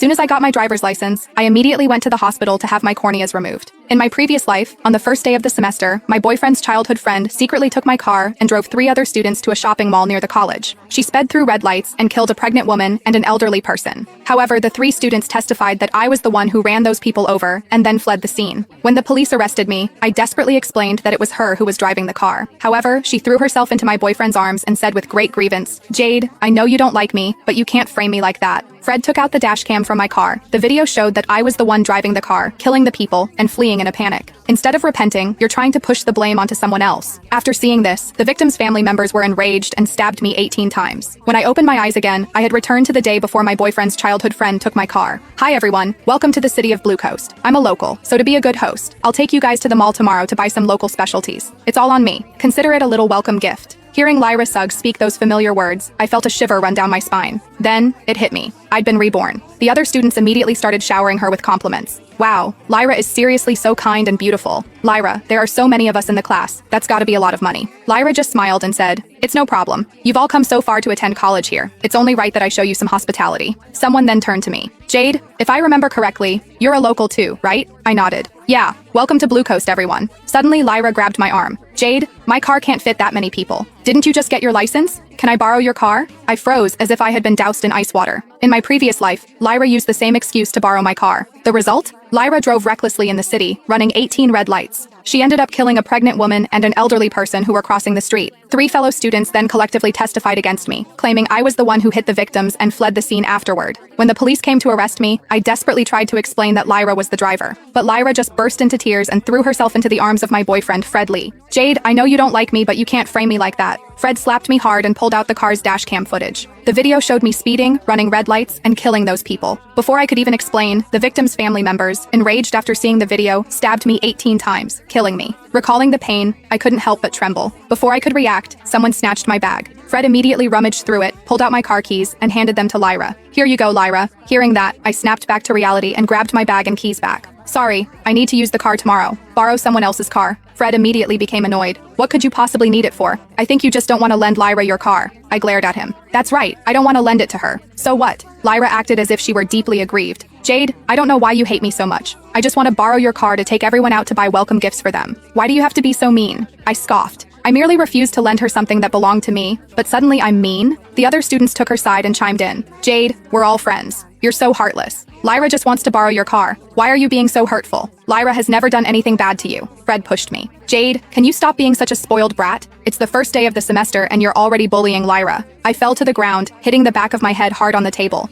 Soon as I got my driver's license, I immediately went to the hospital to have my corneas removed. In my previous life, on the first day of the semester, my boyfriend's childhood friend secretly took my car and drove 3 other students to a shopping mall near the college. She sped through red lights and killed a pregnant woman and an elderly person. However, the 3 students testified that I was the one who ran those people over and then fled the scene. When the police arrested me, I desperately explained that it was her who was driving the car. However, she threw herself into my boyfriend's arms and said with great grievance, "Jade, I know you don't like me, but you can't frame me like that." Fred took out the dash cam from my car. The video showed that I was the one driving the car, killing the people, and fleeing in a panic. Instead of repenting, you're trying to push the blame onto someone else. After seeing this, the victim's family members were enraged and stabbed me 18 times. When I opened my eyes again, I had returned to the day before my boyfriend's childhood friend took my car. Hi everyone, welcome to the city of Blue Coast. I'm a local, so to be a good host, I'll take you guys to the mall tomorrow to buy some local specialties. It's all on me. Consider it a little welcome gift. Hearing Lyra Suggs speak those familiar words, I felt a shiver run down my spine. Then, it hit me. I'd been reborn. The other students immediately started showering her with compliments. Wow, Lyra is seriously so kind and beautiful. Lyra, there are so many of us in the class. That's gotta be a lot of money. Lyra just smiled and said, "It's no problem. You've all come so far to attend college here. It's only right that I show you some hospitality." Someone then turned to me. "Jade, if I remember correctly, you're a local too, right?" I nodded. "Yeah, welcome to Blue Coast, everyone." Suddenly, Lyra grabbed my arm. "Jade, my car can't fit that many people. Didn't you just get your license? Can I borrow your car?" I froze as if I had been doused in ice water. In my previous life, Lyra used the same excuse to borrow my car. The result? Lyra drove recklessly in the city, running 18 red lights. She ended up killing a pregnant woman and an elderly person who were crossing the street. 3 fellow students then collectively testified against me, claiming I was the one who hit the victims and fled the scene afterward. When the police came to arrest me, I desperately tried to explain that Lyra was the driver. But Lyra just burst into tears and threw herself into the arms of my boyfriend, Fred Lee. "Jade, I know you don't like me, but you can't frame me like that." Fred slapped me hard and pulled out the car's dash cam footage. The video showed me speeding, running red lights, and killing those people. Before I could even explain, the victims' family members, enraged after seeing the video, stabbed me 18 times, killing me. Recalling the pain, I couldn't help but tremble. Before I could react, someone snatched my bag. Fred immediately rummaged through it, pulled out my car keys, and handed them to Lyra. "Here you go, Lyra." Hearing that, I snapped back to reality and grabbed my bag and keys back. "Sorry, I need to use the car tomorrow. Borrow someone else's car." Fred immediately became annoyed. "What could you possibly need it for? I think you just don't want to lend Lyra your car." I glared at him. "That's right, I don't want to lend it to her." "So what?" Lyra acted as if she were deeply aggrieved. "Jade, I don't know why you hate me so much. I just want to borrow your car to take everyone out to buy welcome gifts for them. Why do you have to be so mean?" I scoffed. I merely refused to lend her something that belonged to me, but suddenly I'm mean? The other students took her side and chimed in. "Jade, we're all friends. You're so heartless. Lyra just wants to borrow your car. Why are you being so hurtful? Lyra has never done anything bad to you." Fred pushed me. "Jade, can you stop being such a spoiled brat? It's the first day of the semester and you're already bullying Lyra." I fell to the ground, hitting the back of my head hard on the table.